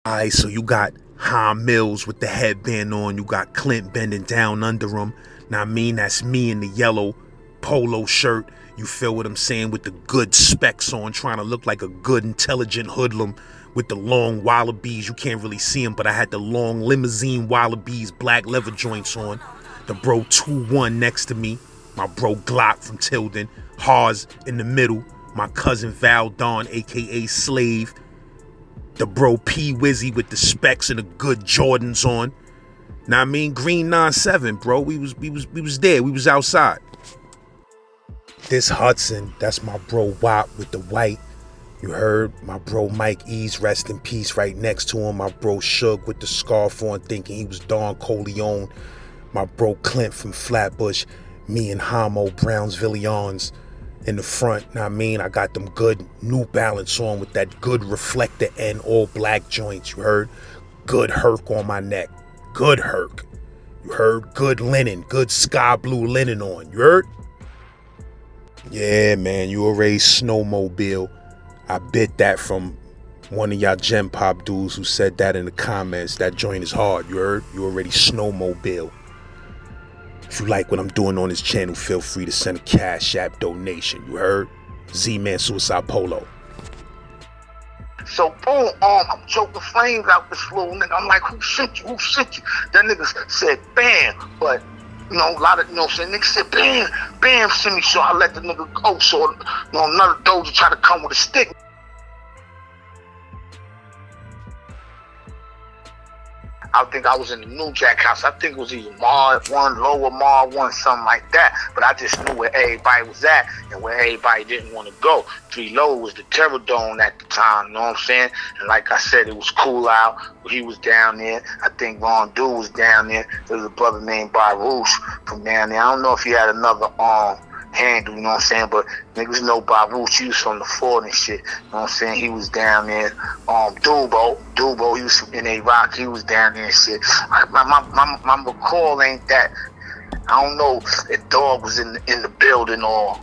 Alright, so you got Ham Mills with the headband on. You got Clint bending down under him. Now I mean, that's me in the yellow polo shirt. You feel what I'm saying? With the good specs on, trying to look like a good, intelligent hoodlum with the long wallabies. You can't really see them, but I had the long limousine wallabies, black leather joints on. The bro 2-1 next to me. My bro Glock from Tilden. Hars in the middle. My cousin Val Don, aka Slave. The bro P Wizzy with the specs and the good Jordans on. Now I mean, green 9-7, bro. We was there. We was outside. This Hudson, that's my bro Wop with the white. You heard? My bro Mike Ease, rest in peace, right next to him. My bro Suge with the scarf on, thinking he was Don Corleone. My bro Clint from Flatbush. Me and Homo Brownsvillians in the front. Now I mean, I got them good New Balance on with that good reflector and all black joints. You heard? Good Herc on my neck. Good Herc. You heard? Good linen. Good sky blue linen on. You heard? Yeah, man, you already snowmobile. I bit that from one of y'all Gen Pop dudes who said that in the comments. That joint is hard, you heard? You already snowmobile. If you like what I'm doing on this channel, feel free to send a Cash App donation, you heard? Z-Man Suicide Polo. So boom, I'm choking flames out this little nigga. I'm like, who sent you? Who sent you? That nigga said, bam. But, you know, a lot of, you know what I'm saying? Nigga said, bam, bam, send me. So I let the nigga go. So, you know, another Doldier try to come with a stick. I think I was in the New Jack house. I think it was either Mar 1, Lower Mar 1, something like that. But I just knew where everybody was at and where everybody didn't want to go. 3 Low was the Terror Dome at the time, you know what I'm saying? And like I said, it was cool out. He was down there. I think Rod.O was down there. There was a brother named Baruch from down there. I don't know if he had another handle, you know what I'm saying? But niggas know Baruch, he was from the fort and shit, you know what I'm saying? He was down there. Dubo, he was from N.A. Rock, he was down there and shit. My recall ain't that. I don't know if Dog was in the building or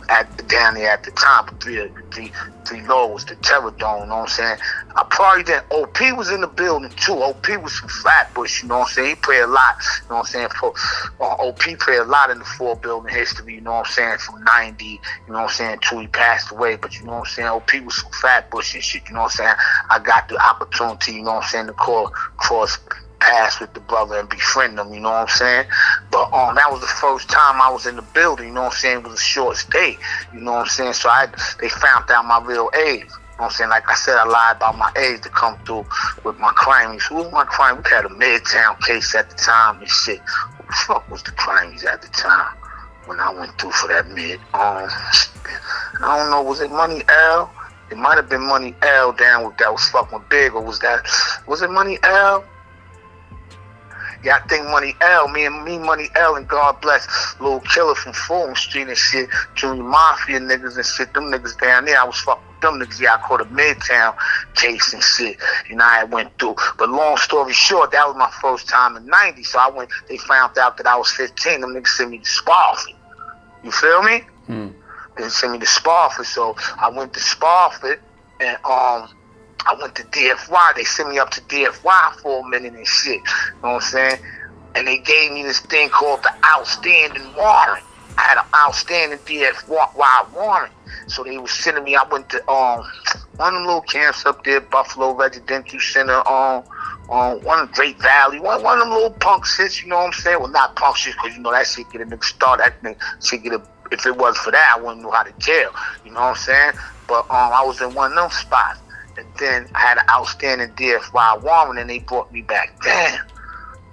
down there at the time, but 3 Low was the Terror Dome, you know what I'm saying? I probably didn't. OP was in the building too. OP was from Flatbush, you know what I'm saying? He played a lot, you know what I'm saying? For OP played a lot in the 4 building history, you know what I'm saying? From 90, you know what I'm saying, till he passed away. But you know what I'm saying? OP was from Flatbush and shit, you know what I'm saying? I got the opportunity, you know what I'm saying, to cross pass with the brother and befriend him, you know what I'm saying? But that was the first time I was in the building, you know what I'm saying? It was a short stay, you know what I'm saying? So they found out my real age. You know what I'm saying? Like I said, I lied about my age to come through with my crimes. Who was my crime? We had a Midtown case at the time and shit. Who the fuck was the crimes at the time when I went through for that mid? I don't know, was it Money L? It might have been Money L down with that was fucking big, or was it Money L? Yeah, I think Money L, me, Money L, and God bless Lil Killer from Fulham Street and shit, Junior Mafia niggas and shit, them niggas down there, I was fucking with them niggas. Yeah, I caught a Midtown case and shit, you know, I went through. But long story short, that was my first time in 90, so they found out that I was 15, them niggas sent me to Spofford. You feel me? They sent me to Spofford, so I went to Spofford, and I went to DFY. They sent me up to DFY for a minute and shit. You know what I'm saying? And they gave me this thing called the outstanding warrant. I had an outstanding DFY warrant. So they was sending me, I went to one of them little camps up there, Buffalo Residential Center, one of Great Valley, one of them little punk shits, you know what I'm saying? Well, not punk shit, because you know that shit get a nigga start, that nigga shit get a, if it wasn't for that, I wouldn't know how to tell, you know what I'm saying? But I was in one of them spots. And then I had an outstanding DFY warrant, and they brought me back down.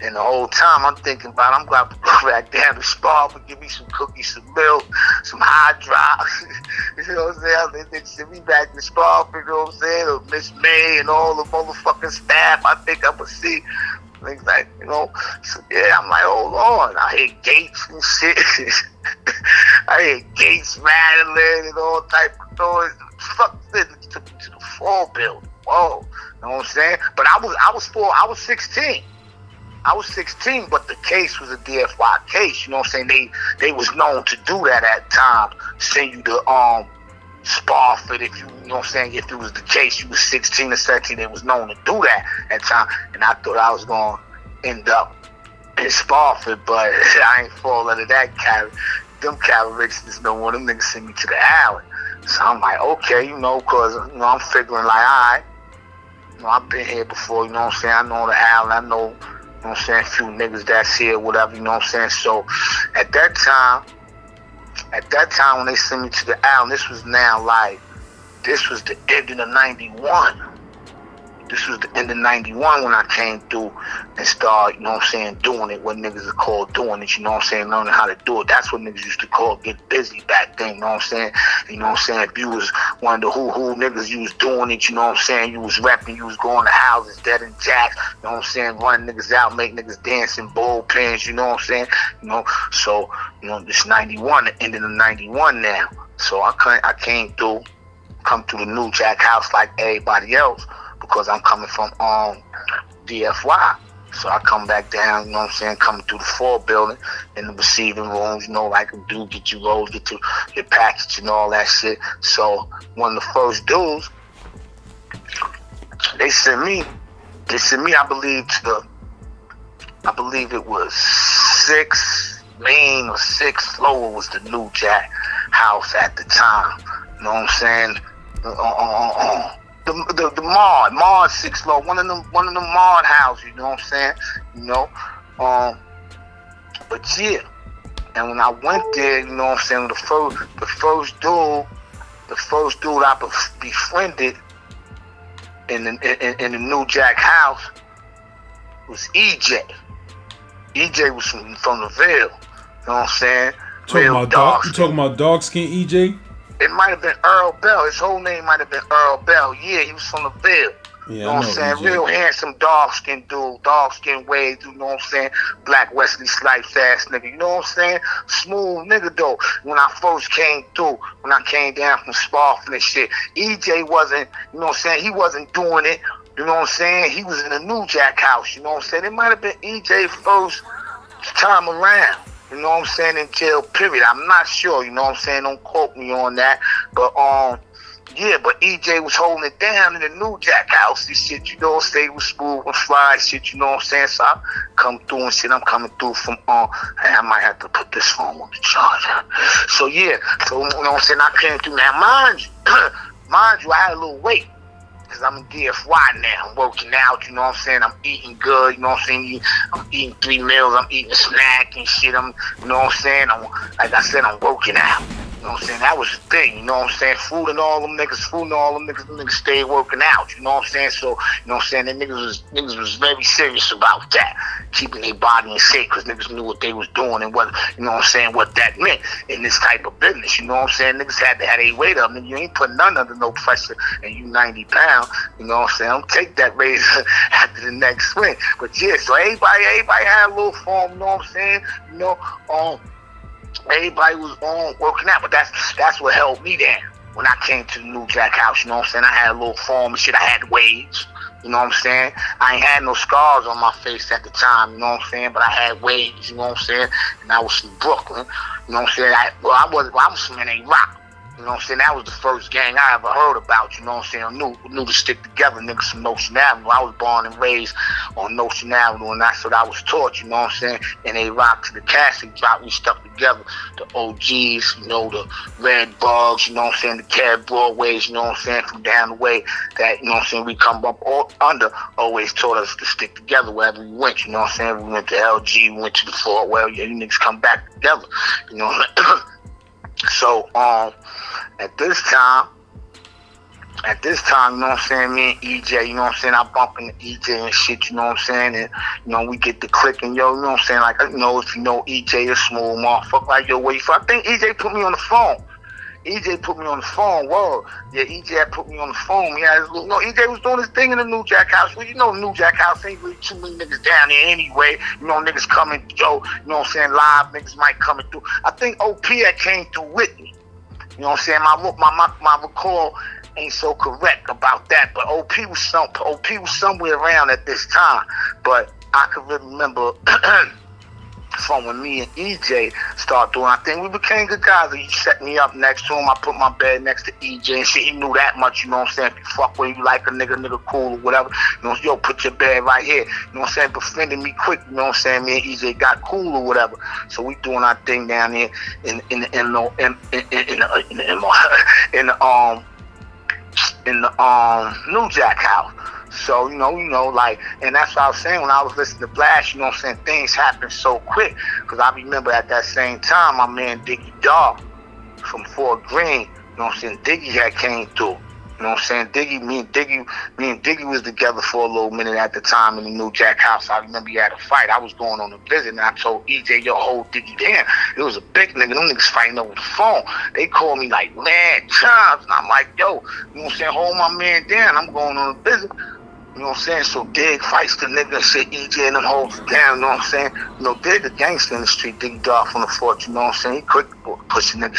And the whole time I'm thinking about, I'm going to go back down to Spofford, give me some cookies, some milk, some hot drops. You know what I'm saying? They sent me back to Spofford, you know what I'm saying? Or Miss May and all the motherfucking staff. I think I would see things like, you know. So yeah, I'm like, hold on. I hear gates and shit. I hear gates rattling and all type of noise. Fuck this, it took me to the 4 building. Whoa, you know what I'm saying? But I was 16. I was 16, but the case was a DFY case. You know what I'm saying? They was known to do that at times. Send you to Spofford, if you know what I'm saying, if it was the case, you was 16 or 17, they was known to do that at time. And I thought I was going to end up in Spofford, but I ain't fall under that character. Them characteristics no more. Them niggas send me to the alley. So I'm like, okay, cause, I'm figuring like, all right, I've been here before, you know what I'm saying? I know the alley, I know, you know what I'm saying, a few niggas that's here, whatever, you know what I'm saying? So at that time when they sent me to the alley, this was the ending of 91. This was the end of 91 when I came through and started, you know what I'm saying, doing it, what niggas are called doing it, you know what I'm saying, learning how to do it. That's what niggas used to call get busy back then, you know what I'm saying? You know what I'm saying? If you was one of the who niggas, you was doing it, you know what I'm saying? You was repping, you was going to houses, dead and jacks, you know what I'm saying? Running niggas out, make niggas dance in bullpens, you know what I'm saying? So, this 91, the ending of 91 now. So I came through, come to the New Jack House like everybody else, because I'm coming from DFY. So I come back down, you know what I'm saying, coming through the 4 building in the receiving rooms, like a dude get you rolls, get your package and all that shit. So one of the first dudes, they sent me, I believe it was 6 main or 6 lower was the New Jack House at the time. You know what I'm saying? The Mard 6 low, one of them Mard houses, you know what I'm saying? But yeah, and when I went there, you know what I'm saying, the first dude I befriended in the New Jack House was EJ. EJ was from the Ville, you know what I'm saying? You talking about dark skin EJ? It might have been Earl Bell. His whole name might have been Earl Bell. Yeah, he was from the Ville. Yeah, you know what I'm saying? Real handsome, dark-skinned dude, dark-skinned wave, you know what I'm saying? Black Wesley Snipes ass nigga, you know what I'm saying? Smooth nigga though. When I first came through, when I came down from Spofford and shit, EJ wasn't, you know what I'm saying? He wasn't doing it, you know what I'm saying? He was in the New Jack House, you know what I'm saying? It might have been EJ's first time around. You know what I'm saying, in jail, period. I'm not sure, you know what I'm saying? Don't quote me on that. But, yeah, but EJ was holding it down in the New Jack House and shit, you know, say it was smooth and fly shit, you know what I'm saying? So I come through and shit, I'm coming through from, I might have to put this phone on the charger. So, yeah, so, you know what I'm saying, I came through. Now, mind you, I had a little weight. Cause I'm in DFY now. I'm working out, you know what I'm saying? I'm eating good, you know what I'm saying? I'm eating 3 meals, I'm eating a snack and shit. You know what I'm saying? Like I said, I'm working out. You know what I'm saying? That was the thing, you know what I'm saying? Food and all them niggas stayed working out, you know what I'm saying? So, you know what I'm saying? The niggas was very serious about that. Keeping their body in shape, cause niggas knew what they was doing and what, you know what I'm saying, what that meant in this type of business, you know what I'm saying? Niggas had to have their weight up. Nigga, you ain't putting none under no pressure and you 90 pounds, you know what I'm saying? Don't take that raise after the next swing. But yeah, so everybody had a little form, you know what I'm saying? You know, everybody was working out, but that's what held me down when I came to the New Jack House, you know what I'm saying? I had a little form and shit, I had waves, you know what I'm saying? I ain't had no scars on my face at the time, you know what I'm saying? But I had waves, you know what I'm saying? And I was from Brooklyn, you know what I'm saying? I was from Rock. You know what I'm saying? That was the first gang I ever heard about, you know what I'm saying? I knew to stick together, niggas from Nostrand Avenue. I was born and raised on Nostrand Avenue, and that's what I was taught, you know what I'm saying? And they rocked to the casting drop, we stuck together. The OGs, you know, the Red Bugs, you know what I'm saying? The Cab Broadways, you know what I'm saying? From down the way that, you know what I'm saying, we come up under, always taught us to stick together wherever we went, you know what I'm saying? We went to LG, we went to the Fort, well, yeah, you niggas come back together, you know. So, at this time, you know what I'm saying, me and EJ, you know what I'm saying, I bump into EJ and shit, you know what I'm saying, and, you know, we get the clicking, yo, you know what I'm saying, like, you know, if you know EJ, a smooth motherfucker, like, yo, where you from? I think EJ put me on the phone. Whoa. Yeah, EJ put me on the phone. Yeah, you know, EJ was doing his thing in the New Jack House. Well, you know, New Jack House ain't really too many niggas down there anyway. You know, niggas coming, yo, you know what I'm saying, live niggas might coming through. I think OP had came through with me. You know what I'm saying? My recall ain't so correct about that, but OP was somewhere around at this time. But I can remember phone when me and EJ started doing our thing. We became good guys. He set me up next to him. I put my bed next to EJ and shit. He knew that much, you know what I'm saying? If you fuck with you like a nigga cool or whatever, you know, yo, put your bed right here. You know what I'm saying? Befriended me quick, you know what I'm saying? Me and EJ got cool or whatever. So we doing our thing down there in the New Jack house. So, you know, like, and that's what I was saying when I was listening to Blast, you know what I'm saying, things happen so quick. Because I remember at that same time, my man Diggy Dog from Fort Greene, you know what I'm saying, Diggy had came through. You know what I'm saying? Me and Diggy was together for a little minute at the time in the New Jack house. I remember he had a fight. I was going on a visit and I told EJ, yo, hold Diggy down. It was a big nigga. Them niggas fighting over the phone. They called me like mad times. And I'm like, yo, you know what I'm saying? Hold my man down. I'm going on a visit. You know what I'm saying? So Dig fights the nigga and shit, EJ and them holds it down, you know what I'm saying? You know, Dig the gangster in the street, Diggy Dog from the fort, you know what I'm saying? He quick pushing niggas.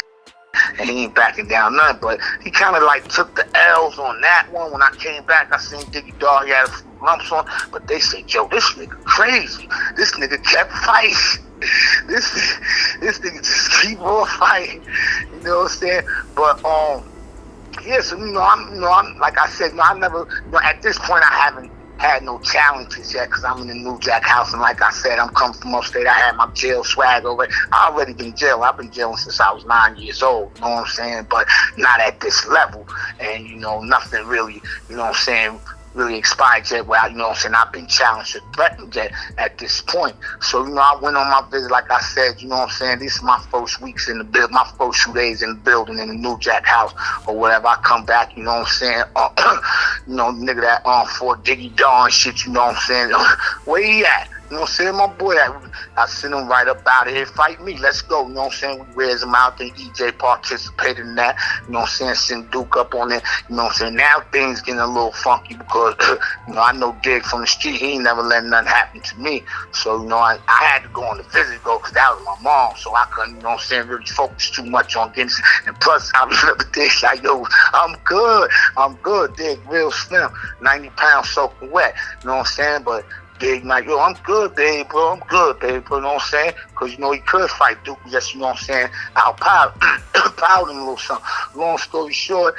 And he ain't backing down none, but he kind of like took the L's on that one. When I came back, I seen Diggy Dog, he had a few lumps on, but they said, yo, this nigga crazy. This nigga kept fighting. This nigga just keep on fighting. You know what I'm saying? But yeah, so I'm like I said, I never, at this point I haven't had no challenges yet because I'm in the New Jack house, and like I said, I'm coming from upstate. I had my jail swag over. I already been jailed. I've been jailing since I was 9 years old. You know what I'm saying? But not at this level, and nothing really. You know what I'm saying? Really expired yet. Well, you know what I'm saying? I've been challenged or threatened yet at this point. So I went on my visit. Like I said, you know what I'm saying? These are my first weeks in the build, my first 2 days in the building in the New Jack house or whatever. I come back, you know what I'm saying? Nigga that for Diggy Dawn shit, you know what I'm saying? Where he at? You know what I'm saying? My boy, I sent him right up out of here. Fight me. Let's go. You know what I'm saying? We raised him out. Then EJ participated in that. You know what I'm saying? Send Duke up on it. You know what I'm saying? Now things getting a little funky because, I know Dig from the street. He ain't never let nothing happen to me. So, I had to go on the visit though because that was my mom. So I couldn't, you know what I'm saying, really focus too much on getting. And plus, I remember Dig like, yo, I'm good. Dig real slim. 90 pounds soaking wet. You know what I'm saying? But Dig like, yo, I'm good, babe, bro. You know what I'm saying? Because, he could fight Duke, just, you know what I'm saying, outpowered him a little something. Long story short,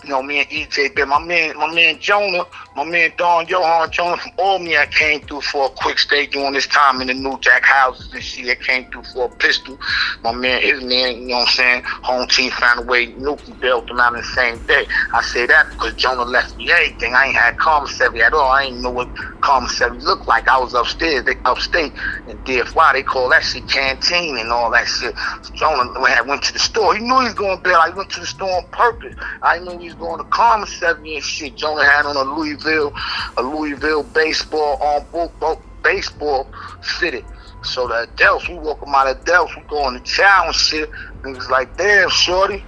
me and EJ, my man Jonah, my man Don Johan Jonah from Albany, I came through for a quick stay during this time in the New Jack houses and shit. I came through for a pistol. His man, you know what I'm saying, home team found a way, Nuki bailed them out in the same day. I say that because Jonah left me everything. I ain't had commissary at all. I ain't know what commissary looked like. I was upstate in DFY. They call that shit canteen and all that shit. So Jonah went to the store. He knew he was going to bail. I went to the store on purpose. I knew he was going to commissary and shit. Jonah had on a Louisville baseball baseball fitted. So the adults, we walk them out of adults, we go on the chow and shit. Niggas like, damn, shorty,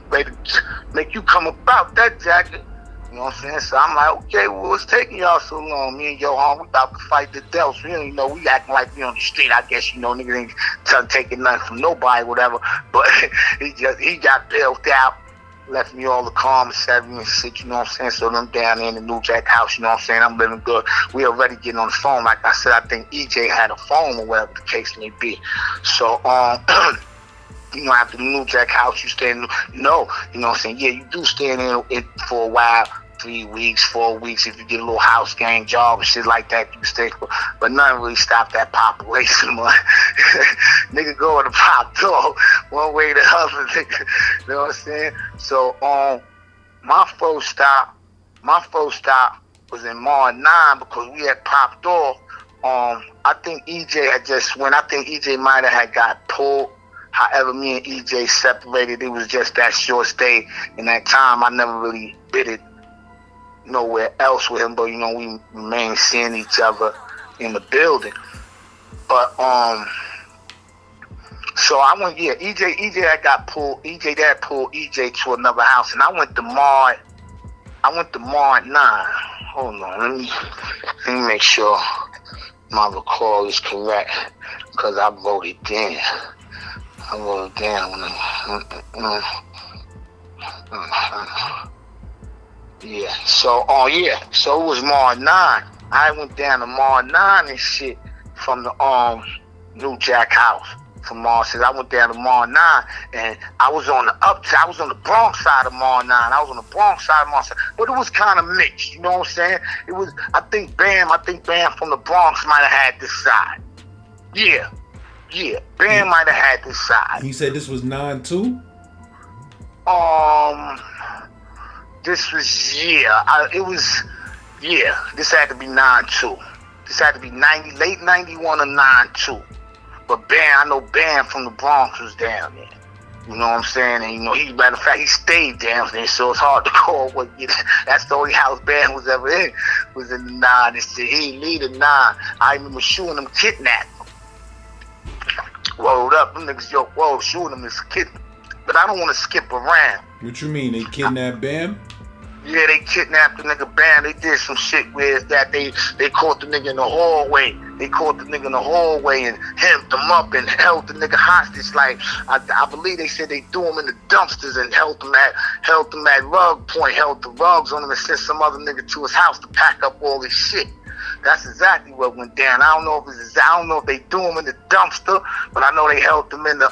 ready to make you come about that jacket. You know what I'm saying? So I'm like, okay, well, what's taking y'all so long? Me and Johan, we about to fight the Dells. We acting like we on the street. I guess, niggas ain't taking nothing from nobody, whatever. But he got bailed out. Left me all the commissary and shit, you know what I'm saying? So them down there in the New Jack house, you know what I'm saying? I'm living good. We already getting on the phone. Like I said, I think EJ had a phone or whatever the case may be. So, after the New Jack house, you stay in, you know what I'm saying? Yeah, you do stay in it for a while. 3 weeks, 4 weeks, if you get a little house gang job and shit like that, you can stay for, but nothing really stopped that population. Nigga go in the pop door one way or the other, nigga. You know what I'm saying? So my first stop was in Mar 9 because we had popped off. I think EJ had just went. I think EJ might have had got pulled. However, me and EJ separated. It was just that short stay. In that time, I never really bid it nowhere else with him, but we remained seeing each other in the building. But so I went, EJ had got pulled. EJ dad pulled EJ to another house, and I went to Mar 9. Hold on, let me make sure my recall is correct because I wrote it down. So it was Mar 9. I went down to Mar 9 and shit, from the New Jack House. From Mall 6, I went down to Mall 9, and I was on the I was on the Bronx side of Mall 9. I was on the Bronx side of Mall 6, but it was kind of mixed. You know what I'm saying? It was. I think Bam from the Bronx might have had this side. Yeah. Bam might have had this side. He said this was 9-2. This was it was This had to be 9-2. This had to be late 91 or 9-2. But Bam, I know Bam from the Bronx was down there. You know what I'm saying? And matter of fact, he stayed down there, so it's hard to call what. That's the only house Bam was ever in. Was in the 9. He lead the 9. I remember shooting him, kidnapped him. Word up, them niggas, shooting him is kid. But I don't want to skip around. What you mean? They kidnapped Bam? Yeah, they kidnapped the nigga Bam. They did some shit where that they caught the nigga in the hallway. They caught the nigga in the hallway and hemmed him up and held the nigga hostage. Like I believe they said they threw him in the dumpsters and held him at rug point, held the rugs on him and sent some other nigga to his house to pack up all his shit. That's exactly what went down. I don't know if they threw him in the dumpster, but I know they held him in the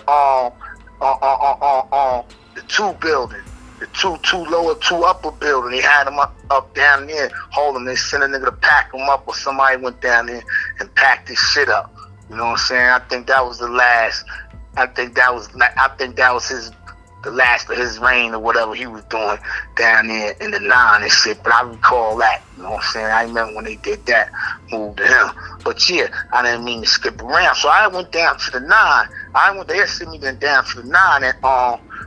the 2 building. The two lower, 2 upper building. They had him up down there, holding. They sent a nigga to pack him up, or somebody went down there and packed his shit up. You know what I'm saying? I think that was the last. I think that was the last of his reign or whatever he was doing down there in the 9 and shit. But I recall that. You know what I'm saying? I remember when they did that move to him. But yeah, I didn't mean to skip around. So I went down to the 9. They sent me down to the 9 and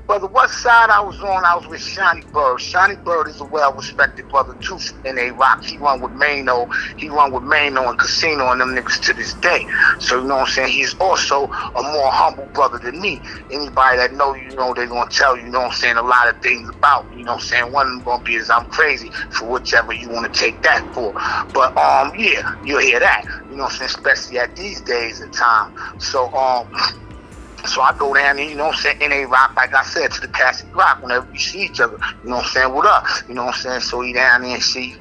brother, what side I was on, I was with Shawnee Bird. Shawnee Bird is a well-respected brother, too, in A-Rock. He run with Mano. And Casino and them niggas to this day. So, you know what I'm saying? He's also a more humble brother than me. Anybody that know you know they're going to tell you, you know what I'm saying, a lot of things about me. You know what I'm saying? One of them going to be is I'm crazy for whichever you want to take that for. But, yeah, you'll hear that. You know what I'm saying? Especially at these days and time. So, So I go down there, you know what I'm saying, in A-Rock, like I said, to the Cassie Rock, whenever we see each other, you know what I'm saying, what up? You know what I'm saying? So he down there and see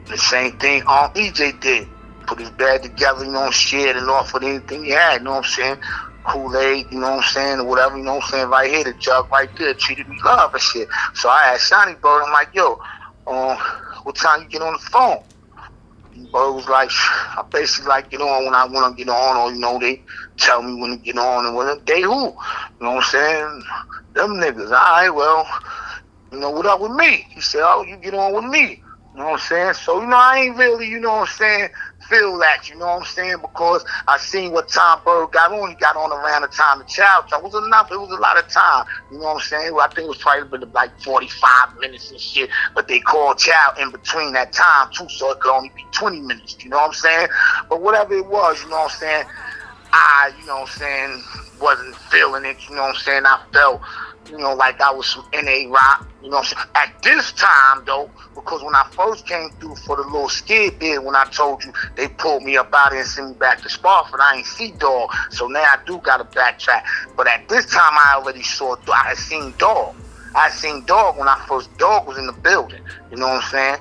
the same thing EJ did. Put his bag together, you know, shared and offered anything he had, you know what I'm saying? Kool-Aid, you know what I'm saying, or whatever, you know what I'm saying, right here, the jug right there, treated me love and shit. So I asked Shawnee Bird, I'm like, yo, what time you get on the phone? Bird was like, I basically like get on when I want to get on, or, you know, they tell me when to get on, and when they who? You know what I'm saying? Them niggas. All right, well, you know, what up with me? He said, oh, you get on with me. You know what I'm saying? So, you know, I ain't really, you know what I'm saying, feel that, you know what I'm saying, because I seen what Tom Bird got on. He got on around the time the child. It was enough. It was a lot of time. You know what I'm saying? Well, I think it was probably been like 45 minutes and shit, but they called child in between that time, too, so it could only be 20 minutes. You know what I'm saying? But whatever it was, you know what I'm saying, you know what I'm saying, wasn't feeling it. You know what I'm saying? I felt, you know, like I was some NA-Rock, you know what I'm saying? At this time, though, because when I first came through for the little skid bid, when I told you they pulled me up out and sent me back to Spofford, I ain't see Dog, so now I do got to backtrack. But at this time, I had seen Dog. I seen Dog when Dog was in the building, you know what I'm saying?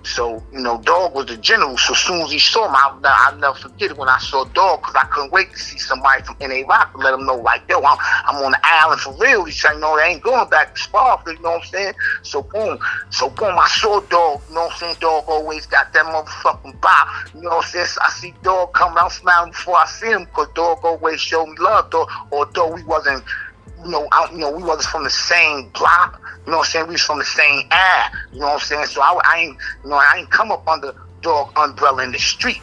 So, you know, Dog was the general. So as soon as he saw me, I'll never forget it when I saw Dog, because I couldn't wait to see somebody from NA-Rock to let them know, like, yo, I'm on the island for real. He said, you know, they ain't going back to Spofford, you know what I'm saying? So boom, I saw Dog, you know what I'm saying? Dog always got that motherfucking bop, you know what I'm saying? So I see Dog coming out smiling before I see him, because Dog always showed me love, although we wasn't, we wasn't from the same block. You know what I'm saying? We was from the same ad. You know what I'm saying? So I ain't come up under Dog umbrella in the street,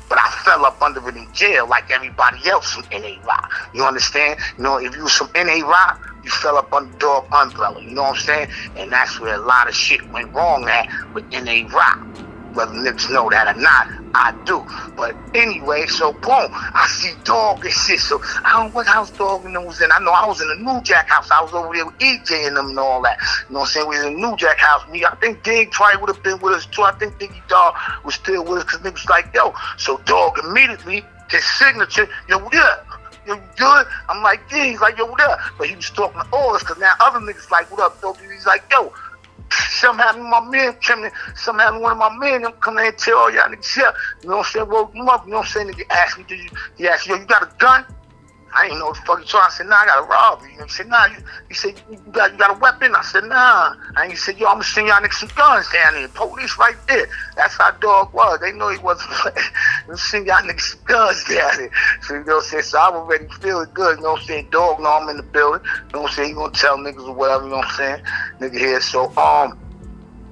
but I fell up under it in jail like everybody else from NA-Rock. You understand? You know, if you was from NA-Rock, you fell up under Dog umbrella. You know what I'm saying? And that's where a lot of shit went wrong at with NA-Rock. Whether niggas know that or not, I do. But anyway, so boom, I see Dog and shit. So I don't know what house Dog and them was in. I know I was in the New Jack house. I was over there with EJ and them and all that. You know what I'm saying? We was in the New Jack house. I think Dig probably would have been with us too. I think Diggy Dog was still with us, because niggas like, yo. So Dog immediately, his signature, yo, what up? Yo, you good? I'm like, yeah. He's like, yo, what up? But he was talking to all us, because now other niggas like, what up, Dog? He's like, yo, something happened to my man, something happened to one of my men, them come in and tell all y'all niggas, yeah, you know what I'm saying, woke him up, you know what I'm saying, nigga asked me, he asked, yo, you got a gun? I ain't know what the fuck you talking. I said, nah, I got a robbery. He said, nah, he said, you got a weapon? I said, nah. And he said, yo, I'm gonna send y'all niggas some guns down there. Police right there. That's how dog was. They know he wasn't playing. I'm send y'all niggas some guns down there. So, you know what I'm saying? So I was already feeling good, you know what I'm saying? Dog know I'm in the building. You know what I'm saying? He gonna tell niggas or whatever, you know what I'm saying? Nigga here. So,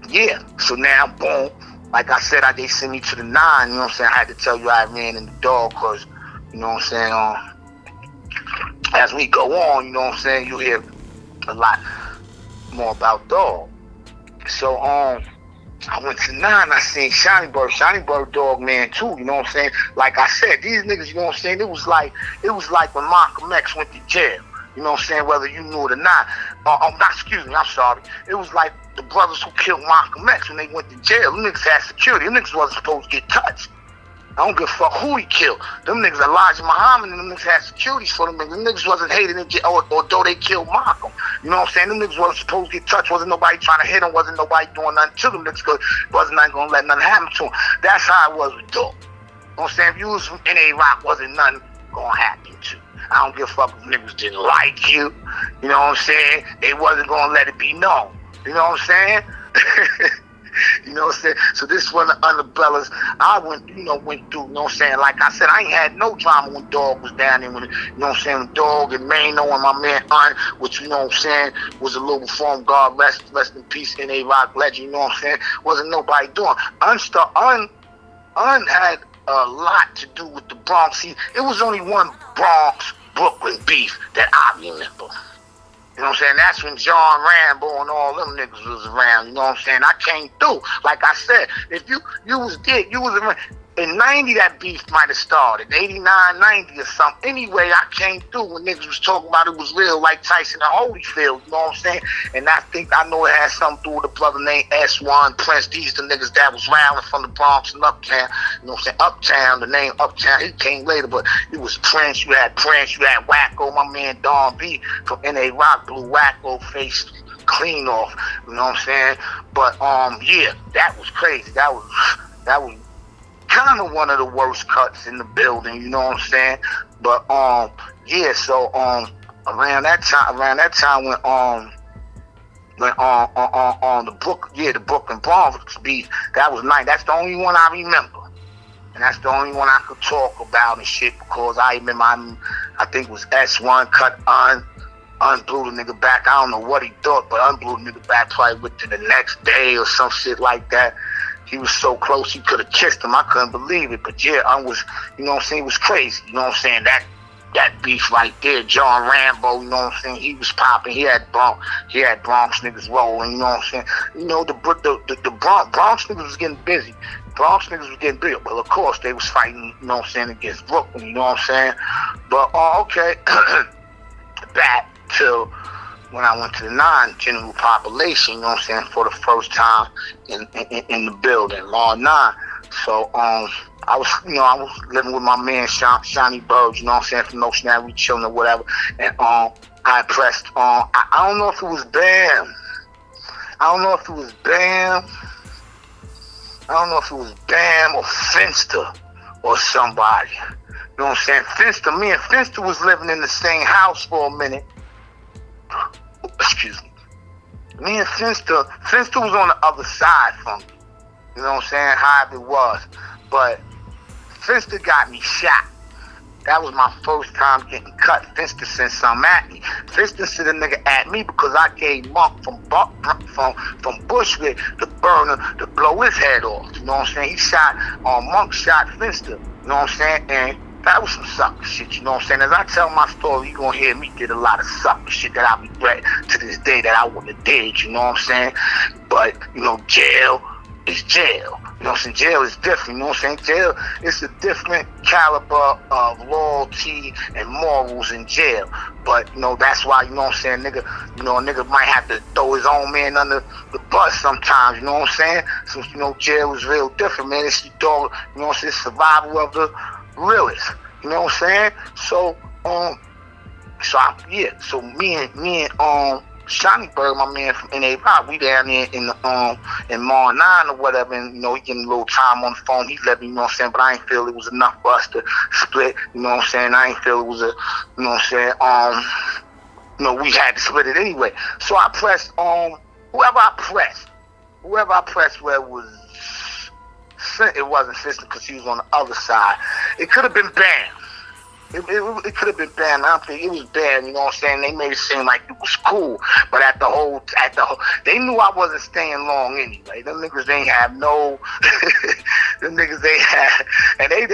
yeah. So now, boom. Like I said, they sent me to the 9, you know what I'm saying? I had to tell you I ran in the dog because, you know what I'm saying, as we go on, you know what I'm saying, you hear a lot more about dog. So I went to 9, I seen Shiny Bird dog man too, you know what I'm saying? Like I said, these niggas, you know what I'm saying, it was like when Malcolm X went to jail, you know what I'm saying, whether you knew it or not. I'm sorry. It was like the brothers who killed Malcolm X when they went to jail. Them niggas had security. Them niggas wasn't supposed to get touched. I don't give a fuck who he killed. Them niggas, Elijah Muhammad, and them niggas had securities for them niggas. Them niggas wasn't hated although they killed Malcolm. You know what I'm saying? Them niggas wasn't supposed to get touched. Wasn't nobody trying to hit them. Wasn't nobody doing nothing to them niggas because wasn't not going to let nothing happen to them. That's how it was with dog. You know what I'm saying? If you was from Iraq, wasn't nothing going to happen to you. I don't give a fuck if niggas didn't like you. You know what I'm saying? They wasn't going to let it be known. You know what I'm saying? You know what I'm saying? So this one of the underbellas I went through, you know what I'm saying? Like I said, I ain't had no drama when Dog was down there, you know what I'm saying, when Dog and Mano and my man Aunt, which, you know what I'm saying, was a little reform guard, rest in peace, in a rock legend, you know what I'm saying? Wasn't nobody doing. Un had a lot to do with the Bronx. See, it was only one Bronx, Brooklyn beef that I remember. You know what I'm saying? That's when John Rambo and all them niggas was around. You know what I'm saying? I came through. Like I said, if you was there, you was around. In 90, that beef might have started. 89, 90 or something. Anyway, I came through when niggas was talking about it was real, like Tyson and Holyfield. You know what I'm saying? And I know it had something to do with a brother named S1 Prince. These the niggas that was rallying from the Bronx and Uptown. You know what I'm saying? Uptown, the name Uptown, he came later, but it was Prince. You had Wacko, my man Don B from N.A. Rock, blew Wacko face clean off. You know what I'm saying? But yeah, that was crazy. That was kind of one of the worst cuts in the building, you know what I'm saying? But yeah, so around that time when the Brooklyn Bronx beef, that was nice. That's the only one I remember, and that's the only one I could talk about and shit because I remember I think it was S1 cut blew the nigga back. I don't know what he thought, but blew the nigga back probably within the next day or some shit like that. He was so close, he could have kissed him. I couldn't believe it. But yeah, was, you know what I'm saying, it was crazy. You know what I'm saying? That beef right there, John Rambo, you know what I'm saying? He was popping. He had Bronx niggas rolling, you know what I'm saying? You know, the Bronx niggas was getting busy. Bronx niggas was getting big. Well, of course, they was fighting, you know what I'm saying, against Brooklyn, you know what I'm saying? But, okay, back to when I went to the non-general population, you know what I'm saying, for the first time in the building, Law 9. So, I was living with my man, Shiny Bird, you know what I'm saying, from Nostrand, we chilling or whatever, and, I pressed, I don't know if it was Bam. I don't know if it was Bam or Finster or somebody. You know what I'm saying? Finster, me and Finster was living in the same house for a minute. Excuse me. Me and Finster was on the other side from me. You know what I'm saying? However it was. But Finster got me shot. That was my first time getting cut. Finster sent something at me. Finster sent a nigga at me because I gave Monk from Bushwick the burner to blow his head off. You know what I'm saying? Monk shot Finster. You know what I'm saying? And that was some sucker shit, you know what I'm saying? As I tell my story, you're gonna hear me did a lot of sucker shit that I regret to this day that I wouldn't have did, you know what I'm saying? But, you know, jail is jail. You know what I'm saying? Jail is different, you know what I'm saying? Jail is a different caliber of loyalty and morals in jail. But, you know, that's why, you know what I'm saying, nigga, you know, a nigga might have to throw his own man under the bus sometimes, you know what I'm saying? So, you know, jail is real different, man. It's the dog, you know what I'm saying, survival of the realist, you know what I'm saying? So, so me and Shawnee Bird, my man from NA Rock, we down there in Mar 9 or whatever, and he getting a little time on the phone. He let me, but I ain't feel it was enough for us to split. I ain't feel it was we had to split it anyway. So I pressed whoever I pressed, where it wasn't Sister because she was on the other side. It could have been Bam. It could have been Bam. I don't think it was Bam. They made it seem like it was cool, but at the whole, they knew I wasn't staying long anyway. Them niggas ain't have no. Them niggas they had, and they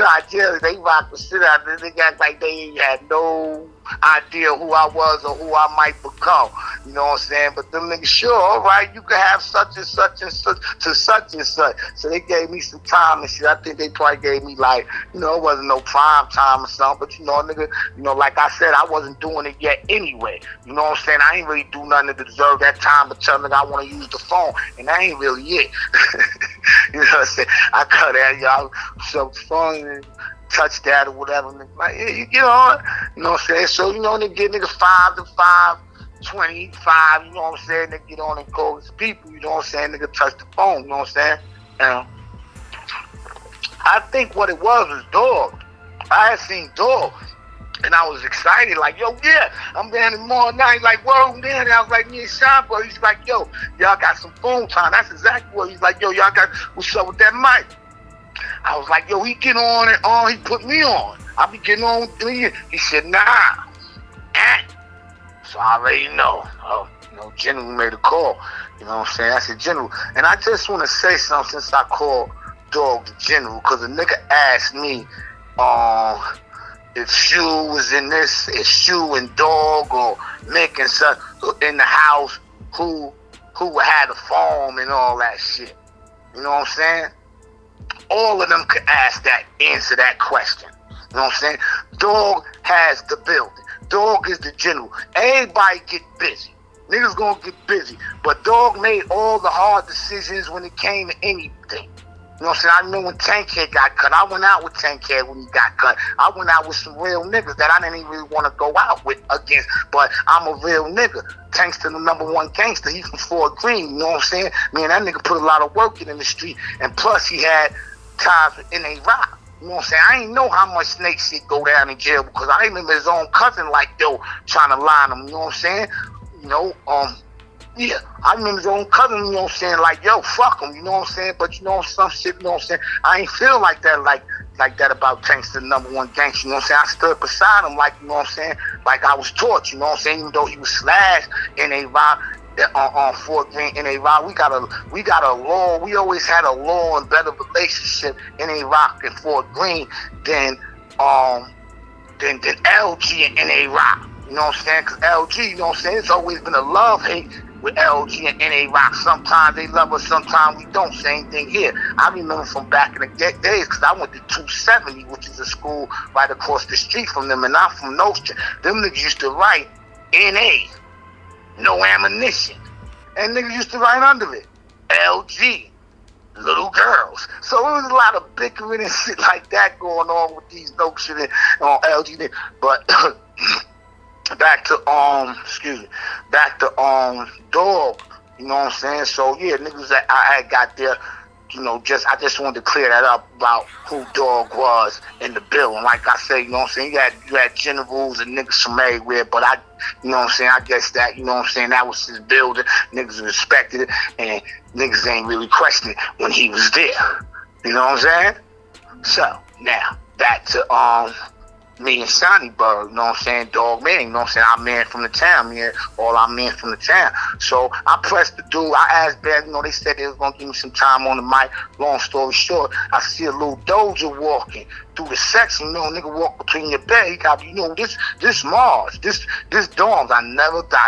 I tell you, they rocked the shit out of it. They got like they had no idea who I was or who I might become. But them niggas, sure, all right, you can have such and such and such to such and such. So they gave me some time and shit. I think they probably gave me like, it wasn't no prime time or something, but nigga, like I said, I wasn't doing it yet anyway. I ain't really do nothing to deserve that time to tell nigga I want to use the phone, and that ain't really it. I cut at y'all some fun and touch that or whatever. Like, So, they get nigga 5 to 5, 25, They get on and call his people, Nigga touch the phone, I think what it was Dog. I had seen Dog. And I was excited, like, yo, yeah, I'm down in Mar 9. He's like, whoa, man. And I was like, me and Sean, bro. He's like, yo, y'all got some phone time. That's exactly what he's like, yo, y'all got, what's up with that mic? I was like, yo, he get on and on. He put me on. I be getting on with him. He said, nah. So I already know. General made a call. I said, General. And I just want to say something since I called Dog the General, because a nigga asked me, if Shu was in this, if Shu and Dog or Mick and such in the house, who had a phone and all that shit. You know what I'm saying? All of them could answer that question. You know what I'm saying? Dog has the building. Dog is the general. Everybody get busy. Niggas gonna get busy. But Dog made all the hard decisions when it came to anything. You know what I'm saying? I remember when Tankhead got cut. I went out with Tankhead when he got cut. I went out with some real niggas that I didn't even really want to go out with against. But I'm a real nigga. Thanks to the #1 gangster. He from Fort Greene. You know what I'm saying? Man, that nigga put a lot of work in the street. And plus he had ties with NA Rock. You know what I'm saying? I ain't know how much snake shit go down in jail because I remember his own cousin trying to line him. You know what I'm saying? Yeah, I remember his own cousin, you know what I'm saying, like, yo, fuck him, you know what I'm saying, but some shit, you know what I'm saying, I ain't feel like that, like that about thanks to the #1 gangster, you know what I'm saying, I stood beside him, like, you know what I'm saying, like I was taught, you know what I'm saying, even though he was slashed in a rock, on Fort Greene, in a rock, we got a law, we always had a law and better relationship in a rock in Fort Greene than LG and NA Rock, you know what I'm saying, because LG, you know what I'm saying, it's always been a love-hate with LG and NA Rock. Sometimes they love us, sometimes we don't. Same thing here. I remember from back in the days, because I went to 270, which is a school right across the street from them, and I'm from Nostrand. Them niggas used to write NA, no ammunition. And niggas used to write under it, LG, little girls. So it was a lot of bickering and shit like that going on with these dope shit on LG. But back to Dog, you know what I'm saying? So yeah, niggas that I had got there, I just wanted to clear that up about who Dog was in the building. Like I said, you know what I'm saying, you had generals and niggas from everywhere, but you know what I'm saying, I guess that, you know what I'm saying, that was his building, niggas respected it, and niggas ain't really questioning it when he was there. You know what I'm saying? So now back to me and Sonny Bird, you know what I'm saying, Dog man, you know what I'm saying, I'm man from the town, man, all I'm men from the town. So I pressed the dude, I asked Ben, they said they was gonna give me some time on the mic. Long story short, I see a little Doldier walking through the section, nigga walk between your bed, he got, this Mars, this dorms, I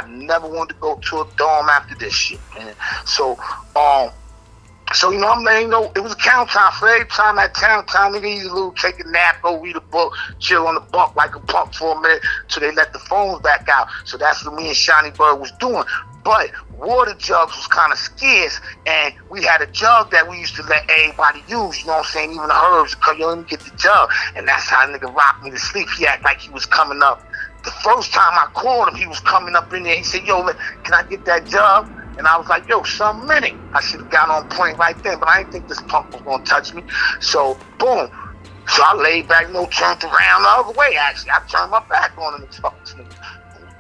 never wanted to go to a dorm after this shit, man. So, it was a count time for every time at town time, nigga, you little take a nap, go read a book, chill on the bunk like a punk for a minute till they let the phones back out. So that's what me and Shawnee Bird was doing. But water jugs was kind of scarce, and we had a jug that we used to let everybody use, you know what I'm saying, even the herbs, let me get the jug. And that's how nigga rocked me to sleep. He act like he was coming up the first time I called him, he was coming up in there. He said, yo, can I get that job? And I was like, yo, some minute. I should have got on point right then, but I didn't think this punk was going to touch me. So, boom. So I laid back, turned around the other way, actually. I turned my back on him and fucked this nigga.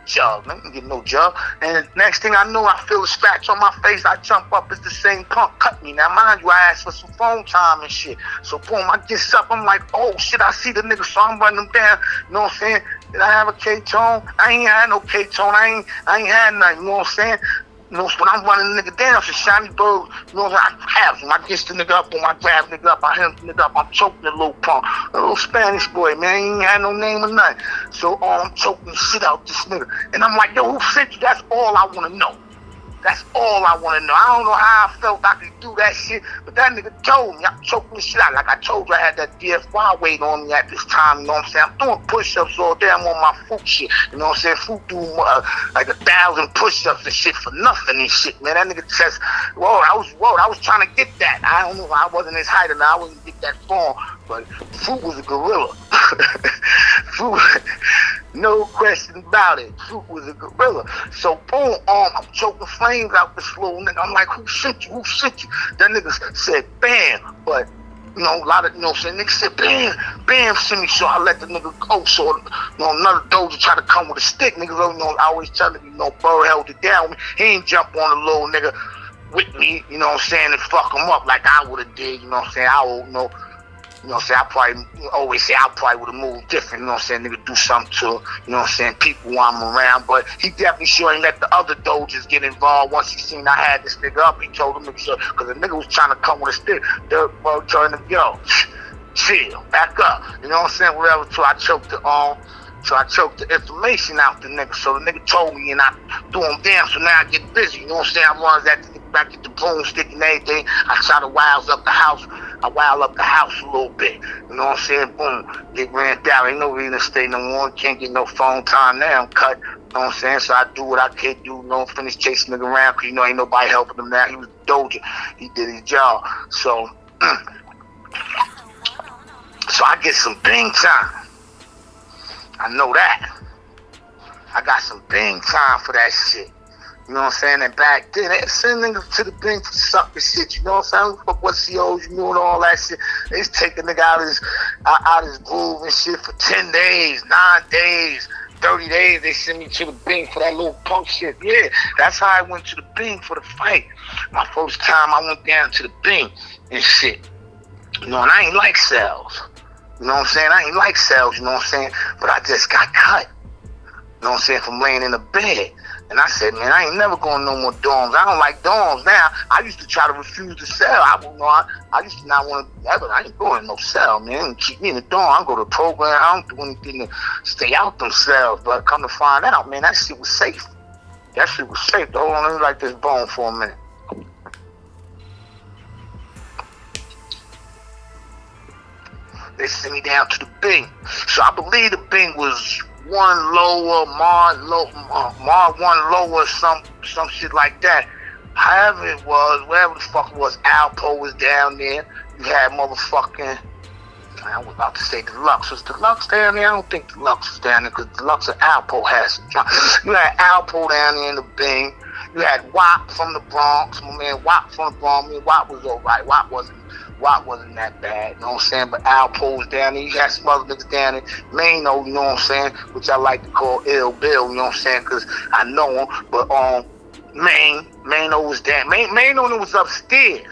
Jug, I didn't get no jug. And next thing I know, I feel a scratch on my face. I jump up, it's the same punk cut me. Now, mind you, I asked for some phone time and shit. So, boom, I get up, I'm like, oh shit, I see the nigga, so I'm running him down. You know what I'm saying? Did I have a K-tone? I ain't had no K-tone. I ain't had nothing, you know what I'm saying? You know, so when I'm running the nigga down, it's a shiny bird, you know, I have him. I get the nigga up, boom, I grab the nigga up, I hit the nigga up, I'm choking the little punk. A little Spanish boy, man, he ain't had no name or nothing. So I'm choking the shit out this nigga. And I'm like, yo, who sent you? That's all I want to know. That's all I want to know. I don't know how I felt I could do that shit, but that nigga told me. I'm choking the shit out. Like I told you, I had that DFY weight on me at this time, you know what I'm saying? I'm doing push-ups all day. I'm on my foot shit, you know what I'm saying? Foot do like 1,000 push-ups and shit for nothing and shit, man. That nigga says, I was trying to get that. I don't know, I wasn't his height enough. I wouldn't get that form, but Fruit was a gorilla. Fruit, no question about it. Fruit was a gorilla. So boom, I'm choking flames out this little nigga. I'm like, who sent you? Who sent you? That nigga said, Bam. But, you know, a lot of, you know what I'm saying? Nigga said, Bam sent me. So I let the nigga go. So, you know, another Doldier try to come with a stick. Niggas, you know, I always tell him, you know, Burr held it down. He ain't jump on the little nigga with me, you know what I'm saying, and fuck him up like I would have did, you know what I'm saying? I would, you know what I'm saying, I probably always say I probably would have moved different, you know what I'm saying, nigga do something to, you know what I'm saying, people while I'm around, but he definitely sure ain't let the other Doldiers get involved. Once he seen I had this nigga up, he told him, because the nigga was trying to come with a stick, the bro told him, yo, chill, back up, you know what I'm saying, whatever, so I choked the information out the nigga. So the nigga told me and I threw him down. So now I get busy. You know what I'm saying? I runs at the nigga back at the broomstick and everything. I try to wild up the house. I wild up the house a little bit. You know what I'm saying? Boom. Get ran down. Ain't no reason to stay no more. Can't get no phone time now. I'm cut. You know what I'm saying? So I do what I can do. You know, finish chasing nigga around because, you know, ain't nobody helping him now. He was a Doldier. He did his job. So, so I get some bing time. I know that. I got some bing time for that shit. You know what I'm saying? And back then, they send niggas to the bing for sucker shit. You know what I'm saying? Fuck what COs you doing all that shit. They just take a nigga out of his groove and shit for 10 days, 9 days, 30 days. They send me to the bing for that little punk shit. Yeah, that's how I went to the bing for the fight. My first time I went down to the bing and shit. You know, and I ain't like cells. You know what I'm saying? I ain't like cells, you know what I'm saying? But I just got cut. You know what I'm saying? From laying in the bed. And I said, man, I ain't never going no more dorms. I don't like dorms now. I used to try to refuse to sell. I used to not want to ever. I ain't going in no cell, man. Keep me in the dorm. I go to the program. I don't do anything to stay out them cells. But come to find out, man, that shit was safe. That shit was safe. Hold on, let me light this bone for a minute. They sent me down to the bing. So I believe the bing was one lower, Mar one lower, some shit like that. However it was, wherever the fuck it was, Alpo was down there. You had motherfucking, I was about to say Deluxe. Was Deluxe down there? I don't think Deluxe was down there because Deluxe and Alpo had some drama. You had Alpo down there in the bing. You had WAP from the Bronx. My man WAP from the Bronx. I mean, WAP was alright. WAP wasn't that bad, you know what I'm saying? But Alpo was down there. You had some other niggas down there. Mano, you know what I'm saying? Which I like to call Ill Bill, you know what I'm saying? Because I know him. But Mano was down. Mano was upstairs.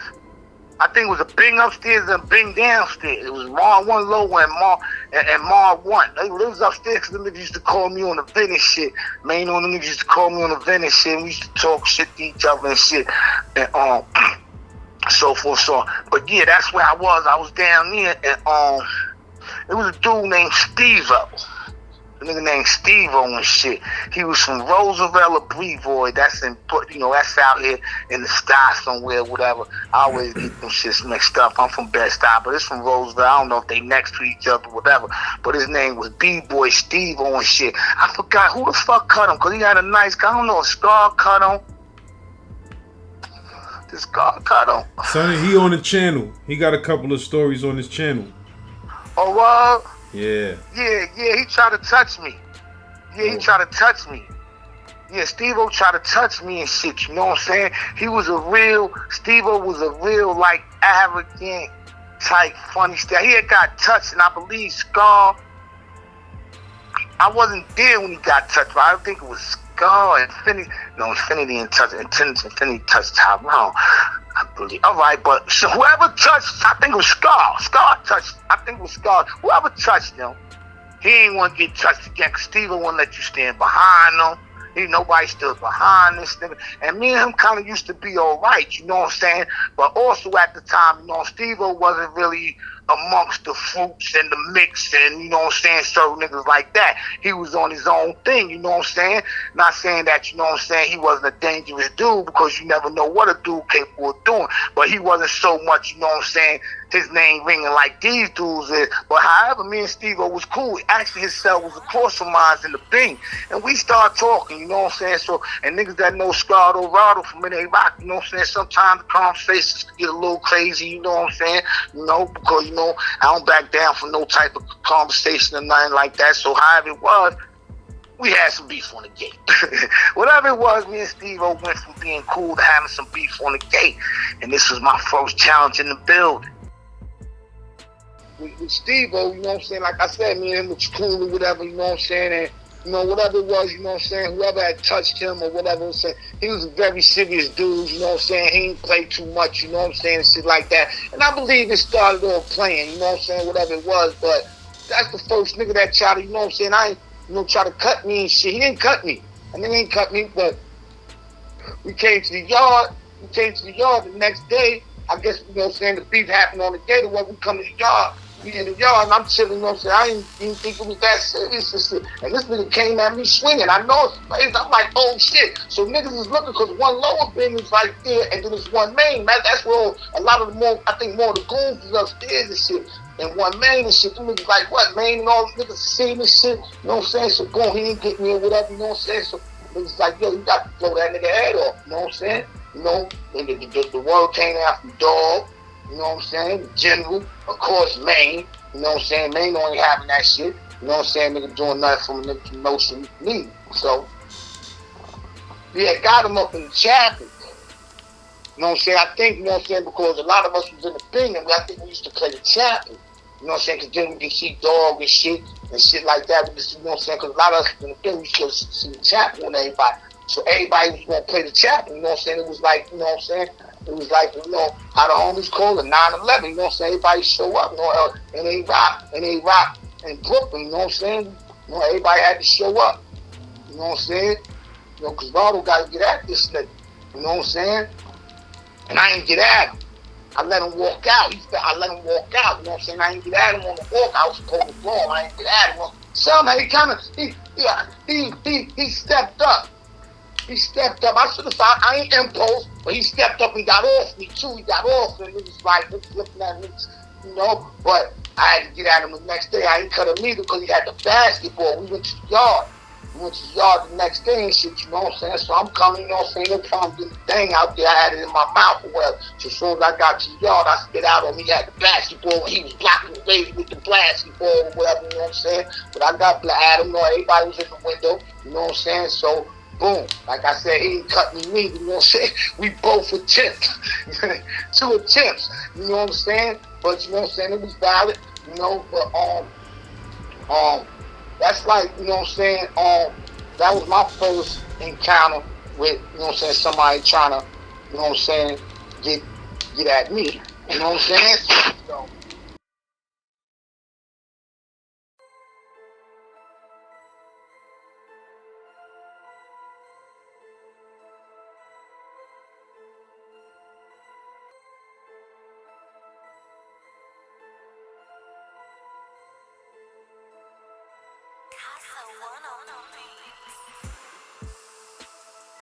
I think it was a bing upstairs and a bing downstairs. It was Mar 1 lower and Mar 1. They was upstairs because the niggas used to call me on the vent and shit. Mano and the niggas used to call me on the vent and shit. And we used to talk shit to each other and shit. And so forth, so on. But yeah, that's where I was. I was down there, and it was a dude named Steve-O. A nigga named Steve-O and shit. He was from Roosevelt or Brevoort. That's that's out here in the sky somewhere, whatever. I always get them shits mixed up. I'm from Bed-Stuy, but it's from Roosevelt. I don't know if they next to each other, whatever. But his name was B-Boy Steve-O and shit. I forgot who the fuck cut him, because he had a nice, I don't know, a scar cut him. This guy cut him. Sonny, he on the channel. He got a couple of stories on his channel. Oh, Yeah. Yeah, he tried to touch me. Yeah, he tried to touch me. Yeah, Steve-O tried to touch me and shit, you know what I'm saying? Steve-O was a real, like, arrogant type funny style. He had got touched, and I believe Scar, I wasn't there when he got touched, but I think it was Scar, Infinity touched Tyrone, I believe. All right, but so whoever touched, I think it was Scar. Whoever touched him, he ain't want to get touched again, because Steve won't let you stand behind him. Nobody stood behind this nigga. And me and him kind of used to be all right, you know what I'm saying? But also at the time, Steve wasn't really amongst the fruits and the mix and, you know what I'm saying, certain niggas like that. He was on his own thing, you know what I'm saying? Not saying that, you know what I'm saying, he wasn't a dangerous dude, because you never know what a dude capable of doing. But he wasn't so much, you know what I'm saying, his name ringing like these dudes is. But however, me and Steve-O was cool. Actually, his cell was across from mine in the Bing. And we started talking, you know what I'm saying? So, and niggas that know Rod.O from N.A. Rock, you know what I'm saying? Sometimes the conversations get a little crazy, you know what I'm saying? Because, I don't back down for no type of conversation or nothing like that. So, however it was, we had some beef on the gate. Whatever it was, me and Steve-O went from being cool to having some beef on the gate. And this was my first challenge in the building. With Steve-O, you know what I'm saying? Like I said, me and him was cool or whatever, you know what I'm saying? And, whatever it was, you know what I'm saying? Whoever had touched him or whatever, I'm saying, he was a very serious dude, you know what I'm saying? He didn't play too much, you know what I'm saying? And shit like that. And I believe it started off playing, you know what I'm saying? Whatever it was, but that's the first nigga that tried to, you know what I'm saying? I ain't, try to cut me and shit. He didn't cut me. And he ain't cut me, but we came to the yard. The next day. I guess, you know what I'm saying, the beef happened on the day. When we come to the yard, we in the yard, and I'm chilling, you know what I'm saying? I didn't even think it was that serious and shit. And this nigga came at me swinging. I know it's crazy. I'm like, oh shit. So niggas is looking, because one lower bin is right there, and then there's one main. That's where a lot of more of the goons is upstairs and shit. And one main and shit. Them niggas like, what, main and all these niggas seeing this shit? You know what I'm saying? So boom, he didn't get me or whatever, you know what I'm saying? So niggas like, yo, you got to blow that nigga head off, you know what I'm saying? And the word came out from Dog, you know what I'm saying? General, of course, Maine, you know what I'm saying? Maine only having that shit, you know what I'm saying? Nigga doing nothing from a nigga from Nostrand me. So, yeah, got him up in the chapel. You know what I'm saying? I think, you know what I'm saying, because a lot of us was in the thing, and I think we used to play the chapel. You know what I'm saying? Because then we can see Dog and shit like that. We just, you know what I'm saying? Because a lot of us in the thing, we used to see the chapel and everybody. So everybody was going to play the chapel, you know what I'm saying? It was like, you know what I'm saying? It was like, how the homies call it, 9/11, you know what I'm saying? Everybody show up, N.A. Rock, and Brooklyn, you know what I'm saying? Everybody had to show up, you know what I'm saying? Because Rod.O got to get at this nigga, you know what I'm saying? And I didn't get at him. I let him walk out. I let him walk out, you know what I'm saying? I didn't get at him on the walk. I was supposed to blow him. I didn't get at him. Somehow he stepped up. He stepped up. I ain't impulse, but he stepped up and got off me too. He got off, and it was like looking at me, But I had to get at him the next day. I ain't cut him either, because he had the basketball. We went to the yard. The next day and shit, you know what I'm saying? So I'm coming, you know what I'm saying? No problem getting the thing out there. I had it in my mouth or whatever. So as soon as I got to the yard, I spit out on me. He had the basketball, and he was blocking the baby with the basketball or whatever, you know what I'm saying? But I got at him, everybody was in the window, you know what I'm saying? So boom. Like I said, he didn't cut me neither, you know what I'm saying? We both attempts. 2 attempts, you know what I'm saying? But you know what I'm saying? It was valid, but that's like, you know what I'm saying? That was my first encounter with, you know what I'm saying, somebody trying to, you know what I'm saying, get at me. You know what I'm saying? So, Casa one on the beat.